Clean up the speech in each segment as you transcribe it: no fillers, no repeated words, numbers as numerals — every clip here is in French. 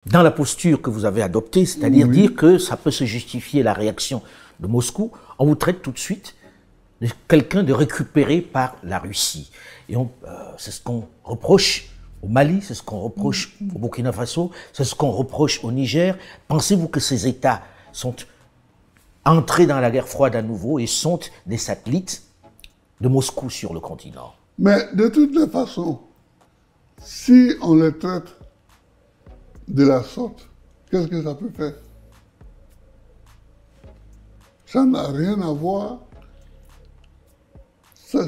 dans la posture que vous avez adoptée, c'est-à-dire dire que ça peut se justifier la réaction de Moscou, on vous traite tout de suite de quelqu'un de récupéré par la Russie. Et c'est ce qu'on reproche au Mali, c'est ce qu'on reproche au Burkina Faso, c'est ce qu'on reproche au Niger. Pensez-vous que ces États sont entrés dans la guerre froide à nouveau et sont des satellites de Moscou sur le continent? Mais de toutes les façons, si on les traite de la sorte, qu'est-ce que ça peut faire? Ça n'a rien à voir. Ça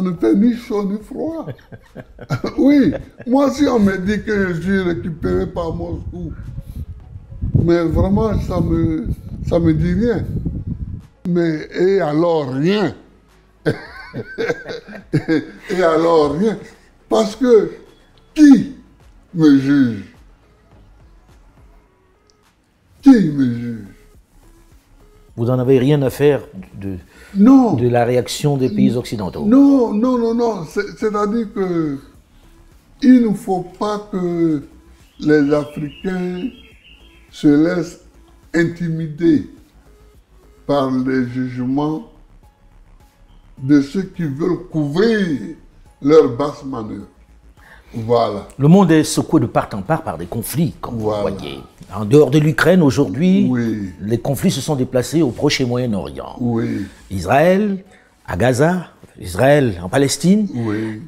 ne fait ni chaud ni froid. Oui, moi si on me dit que je suis récupéré par Moscou, mais vraiment ça me dit rien. Mais et alors rien. Et alors rien. Parce que qui me juge? Qui me juge? Vous n'en avez rien à faire de la réaction des pays occidentaux? Non, non, non, non. C'est-à-dire que il ne faut pas que les Africains se laissent intimider par les jugements de ceux qui veulent couvrir leur basse manœuvre. Voilà. Le monde est secoué de part en part par des conflits, comme vous voyez. En dehors de l'Ukraine, aujourd'hui, les conflits se sont déplacés au Proche et Moyen-Orient. Oui. Israël, à Gaza, Israël en Palestine,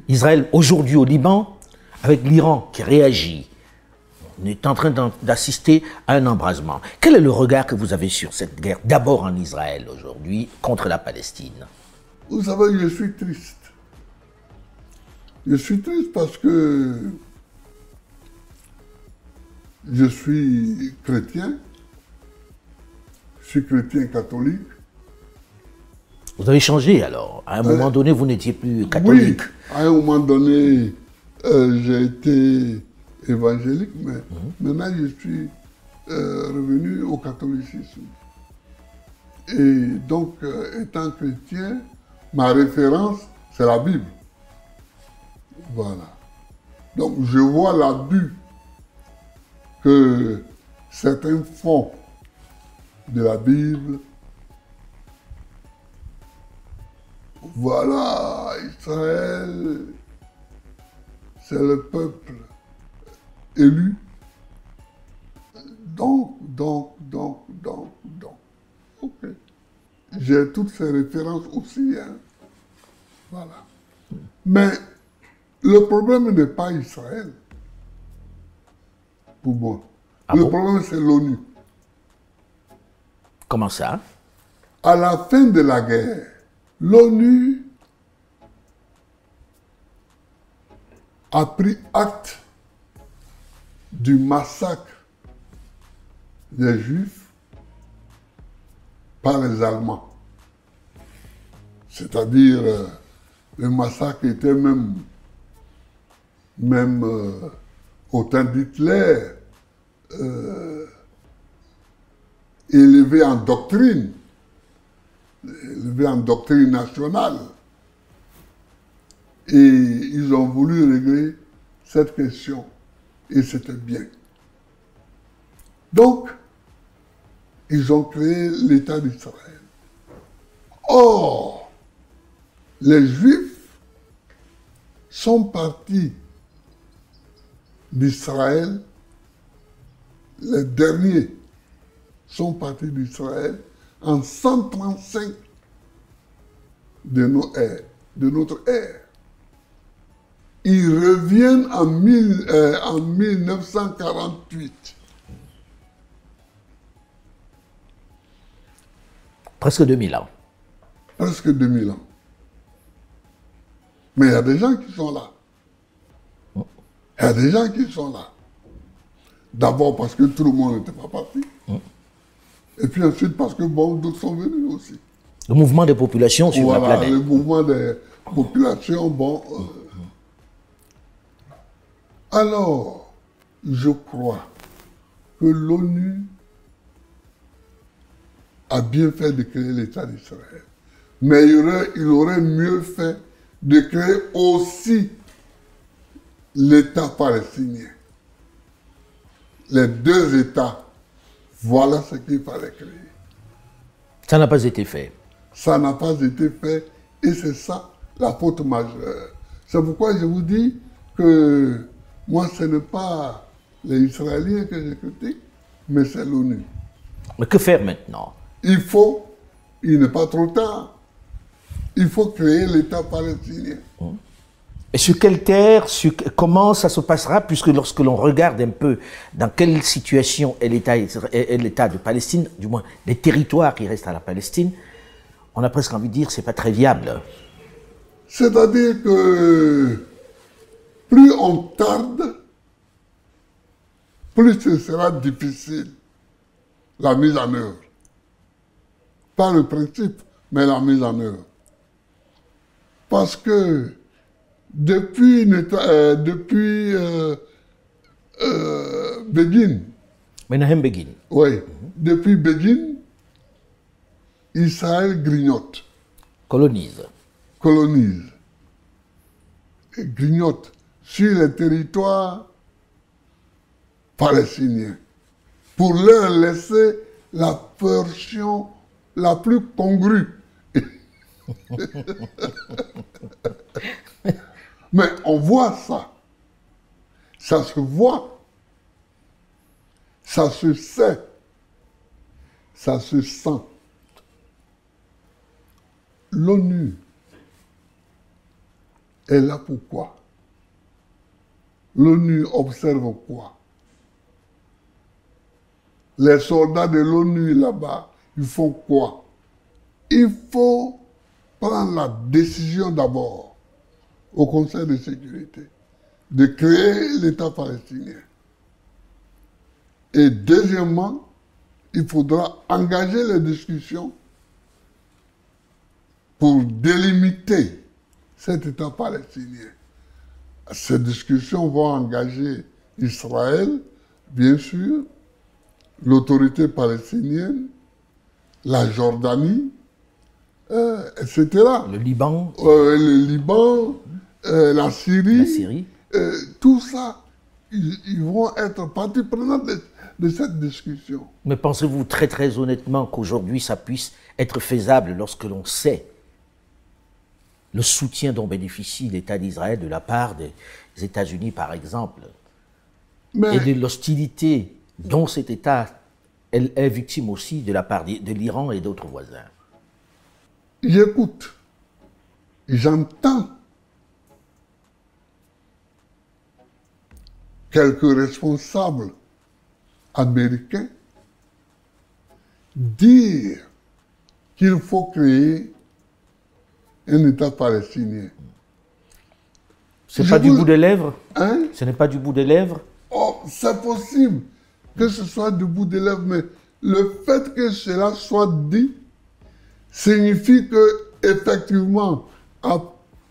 Israël aujourd'hui au Liban, avec l'Iran qui réagit. On est en train d'assister à un embrasement. Quel est le regard que vous avez sur cette guerre, d'abord en Israël aujourd'hui, contre la Palestine? Vous savez, je suis triste. Je suis triste parce que je suis chrétien. Je suis chrétien catholique. Vous avez changé alors. À un moment donné, vous n'étiez plus catholique. Oui, à un moment donné, j'ai été évangélique, mais maintenant je suis revenu au catholicisme. Et donc, étant chrétien, ma référence, c'est la Bible. Voilà. Donc, je vois l'abus que certains font de la Bible. Voilà, Israël, c'est le peuple élu. Donc. Ok. J'ai toutes ces références aussi. Hein. Voilà. Mais le problème n'est pas Israël. Pour moi. Le problème, c'est l'ONU. Comment ça? À la fin de la guerre, l'ONU a pris acte du massacre des Juifs par les Allemands. C'est-à-dire, le massacre était même au temps d'Hitler, élevé en doctrine nationale. Et ils ont voulu régler cette question. Et c'était bien. Donc, ils ont créé l'État d'Israël. Or, les Juifs sont partis d'Israël, les derniers sont partis d'Israël en 135 de notre ère. Ils reviennent en 1948. Presque 2000 ans. Presque 2000 ans. Mais il y a des gens qui sont là. Il y a des gens qui sont là. D'abord parce que tout le monde n'était pas parti. Et puis ensuite parce que bon, d'autres sont venus aussi. Le mouvement des populations sur la planète. Le mouvement des populations, bon. Alors, je crois que l'ONU a bien fait de créer l'État d'Israël. Mais il aurait mieux fait de créer aussi l'État palestinien. les deux États, voilà ce qu'il fallait créer. Ça n'a pas été fait. Ça n'a pas été fait et c'est ça la faute majeure. C'est pourquoi je vous dis que moi, ce n'est pas les Israéliens que je critique, mais c'est l'ONU. Mais que faire maintenant? Il n'est pas trop tard, il faut créer l'État palestinien. Et sur quelle terre, comment ça se passera, puisque lorsque l'on regarde un peu dans quelle situation est l'État de Palestine, du moins les territoires qui restent à la Palestine, on a presque envie de dire que ce n'est pas très viable. C'est-à-dire que plus on tarde, plus ce sera difficile la mise en œuvre. Pas le principe, mais la mise en œuvre. Parce que depuis Begin, Menahem Begin. oui, depuis Begin, Israël grignote, Colonise. colonise, et grignote sur les territoires palestiniens pour leur laisser la version la plus congrue. Mais on voit ça. Ça se voit. Ça se sait. Ça se sent. L'ONU est là pour quoi? L'ONU observe quoi? Les soldats de l'ONU là-bas, ils font quoi? Il faut prendre la décision d'abord au Conseil de sécurité de créer l'État palestinien. Et deuxièmement, il faudra engager les discussions pour délimiter cet État palestinien. Ces discussions vont engager Israël, bien sûr, l'autorité palestinienne, la Jordanie, etc. Le Liban. Le Liban, la Syrie. La Syrie. Tout ça, ils vont être partie prenante de cette discussion. Mais pensez-vous très très honnêtement qu'aujourd'hui ça puisse être faisable lorsque l'on sait le soutien dont bénéficie l'État d'Israël de la part des États-Unis par exemple, et de l'hostilité dont cet État est victime aussi de la part de l'Iran et d'autres voisins? J'écoute, j'entends quelques responsables américains dire qu'il faut créer un État palestinien. Ce n'est pas du bout des lèvres? Hein? Ce n'est pas du bout des lèvres? Oh, c'est possible que ce soit du bout des lèvres, mais le fait que cela soit dit signifie que, effectivement, à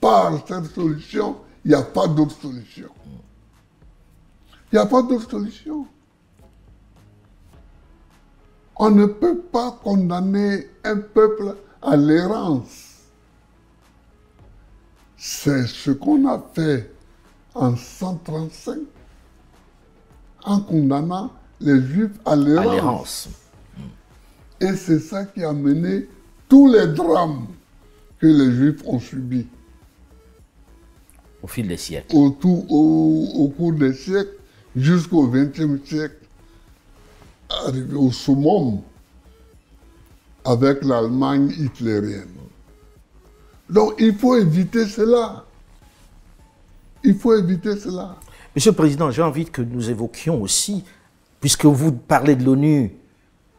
part cette solution, il n'y a pas d'autre solution. Il n'y a pas d'autre solution. On ne peut pas condamner un peuple à l'errance. C'est ce qu'on a fait en 135 en condamnant les Juifs à l'errance. Et c'est ça qui a mené tous les drames que les Juifs ont subis. Au fil des siècles. Au cours des siècles, jusqu'au XXe siècle, arrivé au summum avec l'Allemagne hitlérienne. Donc il faut éviter cela. Il faut éviter cela. Monsieur le Président, j'ai envie que nous évoquions aussi, puisque vous parlez de l'ONU,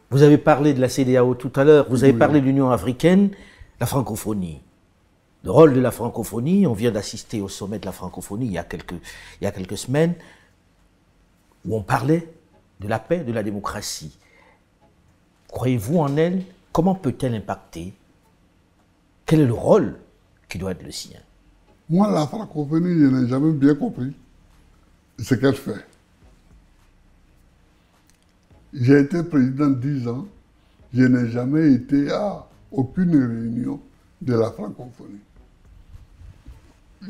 vous avez parlé de la CEDEAO tout à l'heure, vous avez parlé de l'Union africaine, la francophonie. Le rôle de la francophonie, on vient d'assister au sommet de la francophonie il y a quelques semaines, où on parlait de la paix, de la démocratie. Croyez-vous en elle? Comment peut-elle impacter? Quel est le rôle qui doit être le sien? Moi, la francophonie, je n'ai jamais bien compris ce qu'elle fait. J'ai été président 10 ans, je n'ai jamais été à aucune réunion de la francophonie.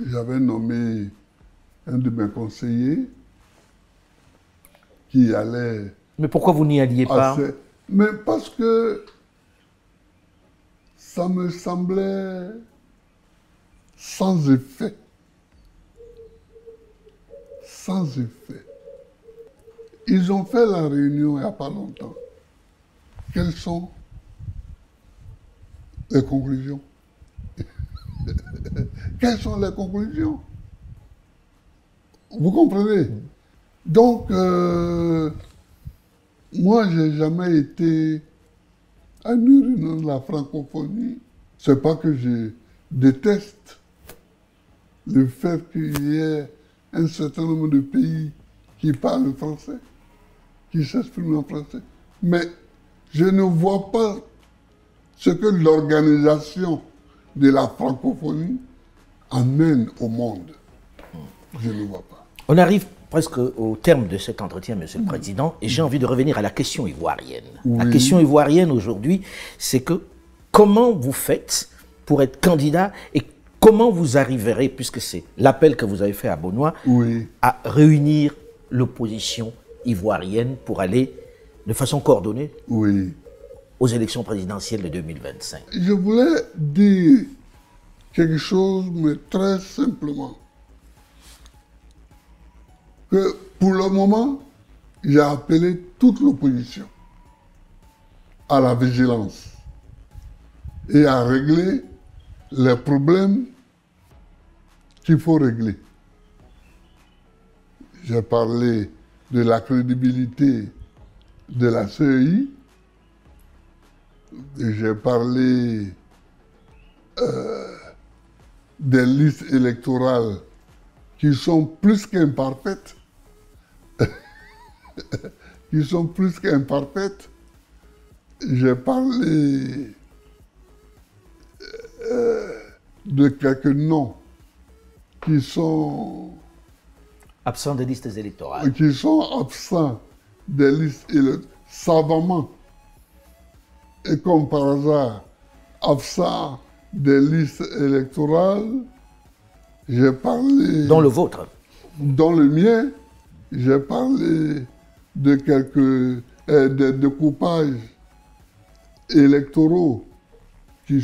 J'avais nommé un de mes conseillers qui allait... Mais pourquoi vous n'y alliez pas? Mais parce que ça me semblait sans effet. Sans effet. Ils ont fait la réunion il n'y a pas longtemps. Quelles sont les conclusions? Quelles sont les conclusions? Vous comprenez? Donc, moi, je n'ai jamais été à une réunion de la francophonie. Ce n'est pas que je déteste le fait qu'il y ait un certain nombre de pays qui parlent français, qui s'expriment en français. Mais je ne vois pas ce que l'organisation de la francophonie amène au monde. Je ne vois pas. On arrive presque au terme de cet entretien, Monsieur le Président, et j'ai envie de revenir à la question ivoirienne. Oui. La question ivoirienne aujourd'hui, c'est que comment vous faites pour être candidat et comment vous arriverez, puisque c'est l'appel que vous avez fait à Benoît, Oui. à réunir l'opposition ivoirienne pour aller de façon coordonnée Oui. aux élections présidentielles de 2025. Je voulais dire quelque chose, mais très simplement. Que pour le moment, j'ai appelé toute l'opposition à la vigilance et à régler les problèmes qu'il faut régler. J'ai parlé de la crédibilité de la CEI, j'ai parlé des listes électorales qui sont plus qu'imparfaites, qui sont plus qu'imparfaites. J'ai parlé de quelques noms qui sont Absent des listes électorales. absents des listes savamment. Et comme par hasard, absents des listes électorales, j'ai parlé... Dans le vôtre. Dans le mien, j'ai parlé de quelques découpages électoraux qui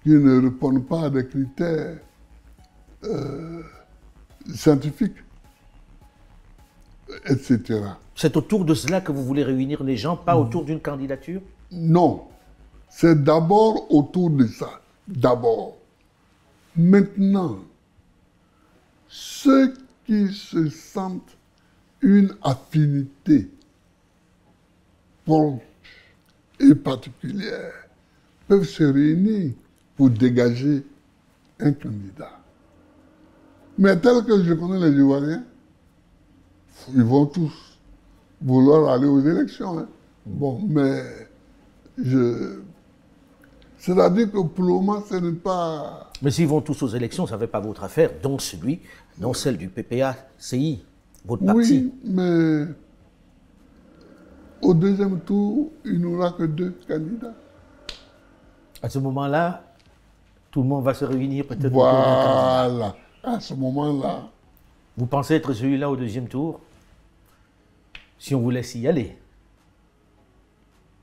ne répondent pas à des critères scientifiques, etc. C'est autour de cela que vous voulez réunir les gens, pas autour d'une candidature? Non, c'est d'abord autour de ça. D'abord. Maintenant, ceux qui se sentent une affinité proche et particulière peuvent se réunir pour dégager un candidat. Mais tel que je connais les Ivoiriens, ils vont tous vouloir aller aux élections. Hein. Bon, mais c'est-à-dire que pour le moment, ce n'est pas... Mais s'ils vont tous aux élections, ça ne fait pas votre affaire, dont celle du PPA-CI, votre parti. Oui, mais au deuxième tour, il n'y aura que 2 candidats. À ce moment-là, tout le monde va se réunir peut-être autour d'un candidat. Voilà. À ce moment-là, Vous pensez être celui-là au deuxième tour? Si on vous laisse y aller.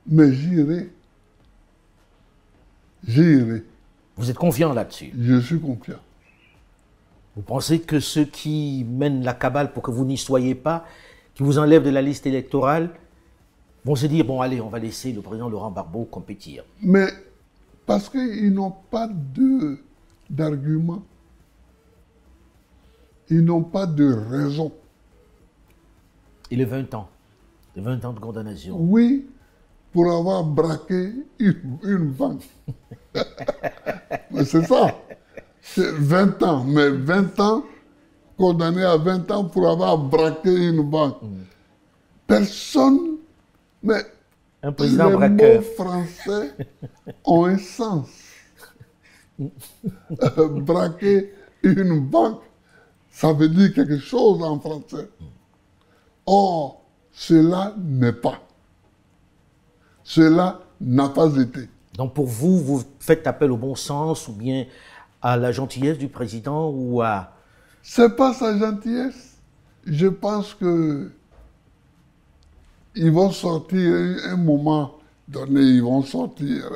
mais j'irai. J'irai. Vous êtes confiant là-dessus? Je suis confiant. Vous pensez que ceux qui mènent la cabale pour que vous n'y soyez pas, qui vous enlèvent de la liste électorale, vont se dire, bon allez, on va laisser le président Laurent Gbagbo compétir? Mais parce qu'ils n'ont pas d'argument. Ils n'ont pas de raison. Et les 20 ans? Les 20 ans de condamnation? Oui, pour avoir braqué une banque. Mais c'est ça. C'est 20 ans, mais 20 ans, condamné à 20 ans pour avoir braqué une banque. Personne, mais Un président les braqueur. mots français ont un sens. Braquer une banque, ça veut dire quelque chose en français. Or, cela n'est pas. Cela n'a pas été. Donc pour vous, vous faites appel au bon sens ou bien à la gentillesse du président ou à... C'est pas sa gentillesse, je pense que ils vont sortir un moment donné, ils vont sortir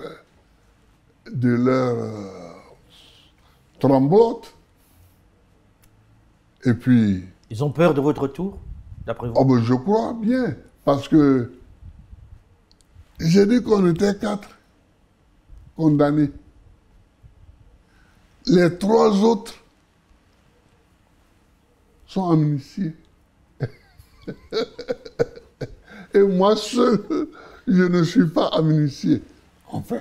de leur tremblote. Et puis... Ils ont peur de votre retour, d'après vous? Oh ben je crois bien, parce que j'ai dit qu'on était 4 condamnés. Les 3 autres sont amnistiés. Et moi seul, je ne suis pas amnistié. Enfin,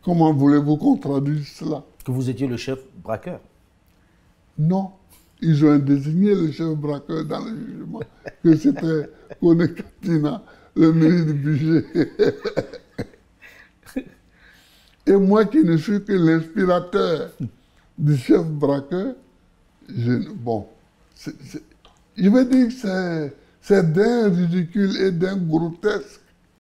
comment voulez-vous qu'on traduise cela? Que vous étiez le chef braqueur. Non, ils ont désigné le chef braqueur dans le jugement, que c'était Kone Katina, le ministre du budget. Et moi qui ne suis que l'inspirateur du chef braqueur, je veux dire que c'est d'un ridicule et d'un grotesque